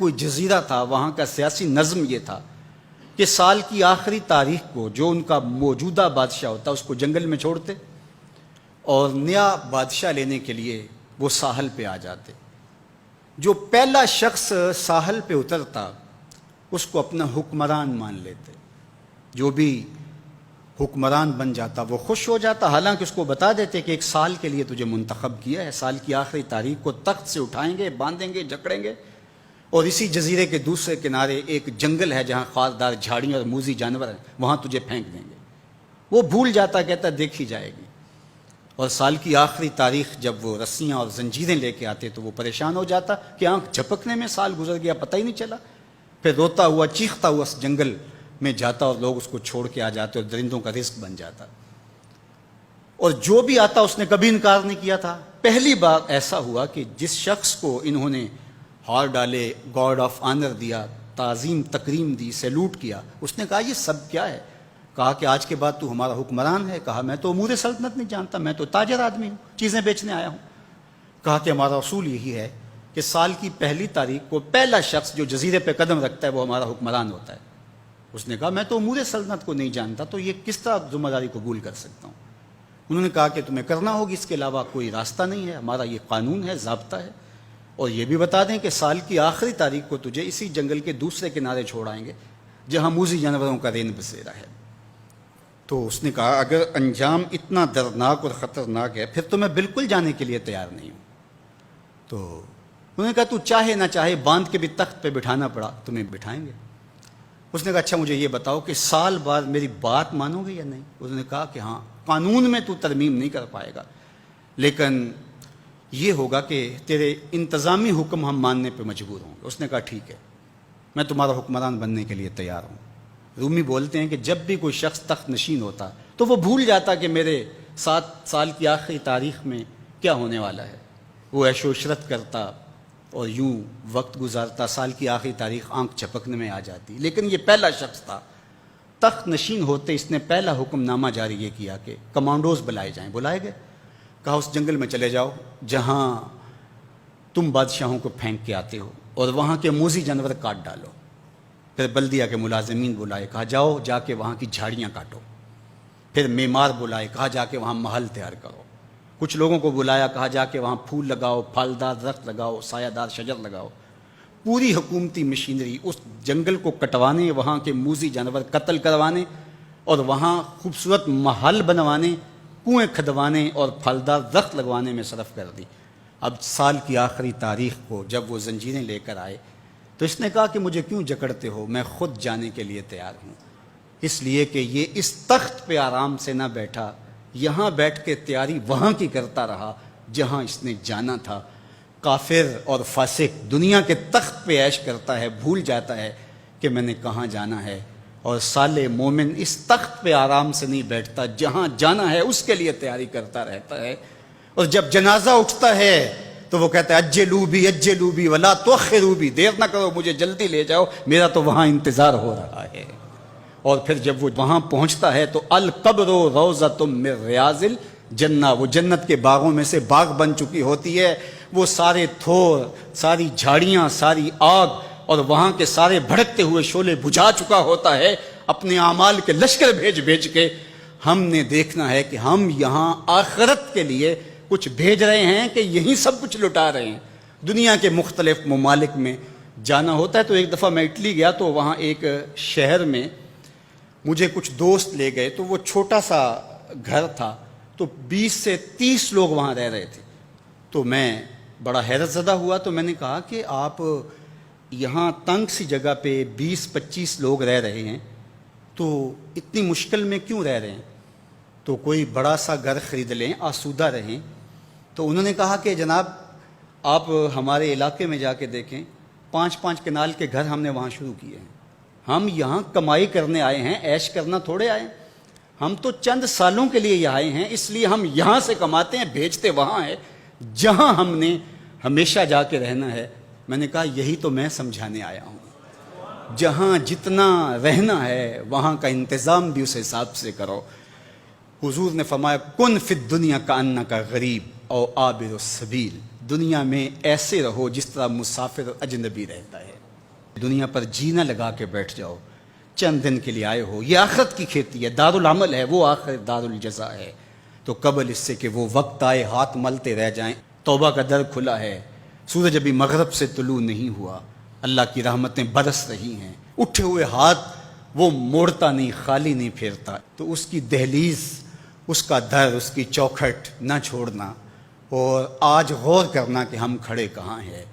کوئی جزیرہ تھا، وہاں کا سیاسی نظم یہ تھا کہ سال کی آخری تاریخ کو جو ان کا موجودہ بادشاہ ہوتا اس کو جنگل میں چھوڑتے اور نیا بادشاہ لینے کے لیے وہ ساحل پہ آ جاتے۔ جو پہلا شخص ساحل پہ اترتا اس کو اپنا حکمران مان لیتے، جو بھی حکمران بن جاتا وہ خوش ہو جاتا، حالانکہ اس کو بتا دیتے کہ ایک سال کے لیے تجھے منتخب کیا ہے، سال کی آخری تاریخ کو تخت سے اٹھائیں گے، باندھیں گے، جکڑیں گے، اور اسی جزیرے کے دوسرے کنارے ایک جنگل ہے جہاں خاردار جھاڑیاں اور موذی جانور ہیں، وہاں تجھے پھینک دیں گے۔ وہ بھول جاتا، کہتا دیکھی جائے گی۔ اور سال کی آخری تاریخ جب وہ رسیاں اور زنجیریں لے کے آتے تو وہ پریشان ہو جاتا کہ آنکھ جھپکنے میں سال گزر گیا، پتہ ہی نہیں چلا۔ پھر روتا ہوا چیختا ہوا اس جنگل میں جاتا اور لوگ اس کو چھوڑ کے آ جاتے اور درندوں کا رزق بن جاتا، اور جو بھی آتا اس نے کبھی انکار نہیں کیا تھا۔ پہلی بار ایسا ہوا کہ جس شخص کو انہوں نے ہار ڈالے، گارڈ آف آنر دیا، تعظیم تکریم دی، سیلوٹ کیا، اس نے کہا یہ سب کیا ہے؟ کہا کہ آج کے بعد تو ہمارا حکمران ہے۔ کہا میں تو امور سلطنت نہیں جانتا، میں تو تاجر آدمی ہوں، چیزیں بیچنے آیا ہوں۔ کہا کہ ہمارا اصول یہی ہے کہ سال کی پہلی تاریخ کو پہلا شخص جو جزیرے پہ قدم رکھتا ہے وہ ہمارا حکمران ہوتا ہے۔ اس نے کہا میں تو امور سلطنت کو نہیں جانتا، تو یہ کس طرح ذمہ داری قبول کر سکتا ہوں؟ انہوں نے کہا کہ تمہیں کرنا ہوگی، اس کے علاوہ کوئی راستہ نہیں ہے، ہمارا یہ قانون ہے، ضابطہ ہے، اور یہ بھی بتا دیں کہ سال کی آخری تاریخ کو تجھے اسی جنگل کے دوسرے کنارے چھوڑائیں گے جہاں موذی جانوروں کا رین بسیرا ہے۔ تو اس نے کہا اگر انجام اتنا دردناک اور خطرناک ہے پھر تو میں بالکل جانے کے لیے تیار نہیں ہوں۔ تو انہوں نے کہا تو چاہے نہ چاہے باندھ کے بھی تخت پہ بٹھانا پڑا تمہیں بٹھائیں گے۔ اس نے کہا اچھا مجھے یہ بتاؤ کہ سال بعد میری بات مانو گے یا نہیں؟ انہوں نے کہا کہ ہاں، قانون میں تو ترمیم نہیں کر پائے گا، لیکن یہ ہوگا کہ تیرے انتظامی حکم ہم ماننے پہ مجبور ہوں گے۔ اس نے کہا ٹھیک ہے، میں تمہارا حکمران بننے کے لیے تیار ہوں۔ رومی بولتے ہیں کہ جب بھی کوئی شخص تخت نشین ہوتا تو وہ بھول جاتا کہ میرے 7 سال کی آخری تاریخ میں کیا ہونے والا ہے۔ وہ عیش و عشرت کرتا اور یوں وقت گزارتا، سال کی آخری تاریخ آنکھ جھپکنے میں آ جاتی۔ لیکن یہ پہلا شخص تھا، تخت نشین ہوتے اس نے پہلا حکم نامہ جاری یہ کیا کہ کمانڈوز بلائے جائیں۔ بلائے گئے، کہا اس جنگل میں چلے جاؤ جہاں تم بادشاہوں کو پھینک کے آتے ہو اور وہاں کے موذی جانور کاٹ ڈالو۔ پھر بلدیہ کے ملازمین بلائے، کہا جاؤ جا کے وہاں کی جھاڑیاں کاٹو۔ پھر معمار بلائے، کہا جا کے وہاں محل تیار کرو۔ کچھ لوگوں کو بلایا، کہا جا کے وہاں پھول لگاؤ، پھلدار درخت لگاؤ، سایہ دار شجر لگاؤ۔ پوری حکومتی مشینری اس جنگل کو کٹوانے، وہاں کے موذی جانور قتل کروانے اور وہاں خوبصورت محل بنوانے، کنویں کھدوانے اور پھلدار درخت لگوانے میں صرف کر دی۔ اب سال کی آخری تاریخ کو جب وہ زنجیریں لے کر آئے تو اس نے کہا کہ مجھے کیوں جکڑتے ہو، میں خود جانے کے لیے تیار ہوں، اس لیے کہ یہ اس تخت پہ آرام سے نہ بیٹھا، یہاں بیٹھ کے تیاری وہاں کی کرتا رہا جہاں اس نے جانا تھا۔ کافر اور فاسق دنیا کے تخت پہ عیش کرتا ہے، بھول جاتا ہے کہ میں نے کہاں جانا ہے، اور صالح مومن اس تخت پہ آرام سے نہیں بیٹھتا، جہاں جانا ہے اس کے لیے تیاری کرتا رہتا ہے۔ اور جب جنازہ اٹھتا ہے تو وہ کہتا ہے اجلوا بی ولا تؤخروا بی، دیر نہ کرو، مجھے جلدی لے جاؤ، میرا تو وہاں انتظار ہو رہا ہے۔ اور پھر جب وہ وہاں پہنچتا ہے تو القبر روضۃ من ریاض الجنہ، وہ جنت کے باغوں میں سے باغ بن چکی ہوتی ہے۔ وہ سارے تھور، ساری جھاڑیاں، ساری آگ اور وہاں کے سارے بھڑکتے ہوئے شعلے بجھا چکا ہوتا ہے، اپنے اعمال کے لشکر بھیج کے۔ ہم نے دیکھنا ہے کہ ہم یہاں آخرت کے لیے کچھ بھیج رہے ہیں کہ یہیں سب کچھ لٹا رہے ہیں۔ دنیا کے مختلف ممالک میں جانا ہوتا ہے۔ تو ایک دفعہ میں اٹلی گیا تو وہاں ایک شہر میں مجھے کچھ دوست لے گئے، تو وہ چھوٹا سا گھر تھا، تو 20 سے 30 لوگ وہاں رہ رہے تھے۔ تو میں بڑا حیرت زدہ ہوا، تو میں نے کہا کہ آپ یہاں تنگ سی جگہ پہ 20-25 لوگ رہ رہے ہیں تو اتنی مشکل میں کیوں رہ رہے ہیں؟ تو کوئی بڑا سا گھر خرید لیں، آسودہ رہیں۔ تو انہوں نے کہا کہ جناب آپ ہمارے علاقے میں جا کے دیکھیں، 5-5 کنال کے گھر ہم نے وہاں شروع کیے ہیں۔ ہم یہاں کمائی کرنے آئے ہیں، عیش کرنا تھوڑے آئے ہیں، ہم تو چند سالوں کے لیے یہاں آئے ہیں، اس لیے ہم یہاں سے کماتے ہیں، بھیجتے وہاں ہے جہاں ہم نے ہمیشہ جا کے رہنا ہے۔ میں نے کہا یہی تو میں سمجھانے آیا ہوں، جہاں جتنا رہنا ہے وہاں کا انتظام بھی اس حساب سے کرو۔ حضور نے فرمایا کن فی الدنیا کانک غریب او عابر السبیل، دنیا میں ایسے رہو جس طرح مسافر اجنبی رہتا ہے۔ دنیا پر جینا لگا کے بیٹھ جاؤ، چند دن کے لیے آئے ہو، یہ آخرت کی کھیتی ہے، دارالعمل ہے، وہ آخر دارالجزا ہے، تو قبل اس سے کہ وہ وقت آئے ہاتھ ملتے رہ جائیں، توبہ کا در کھلا ہے، سورج ابھی مغرب سے طلوع نہیں ہوا، اللہ کی رحمتیں برس رہی ہیں، اٹھے ہوئے ہاتھ وہ موڑتا نہیں، خالی نہیں پھیرتا، تو اس کی دہلیز، اس کا در، اس کی چوکھٹ نہ چھوڑنا، اور آج غور کرنا کہ ہم کھڑے کہاں ہیں۔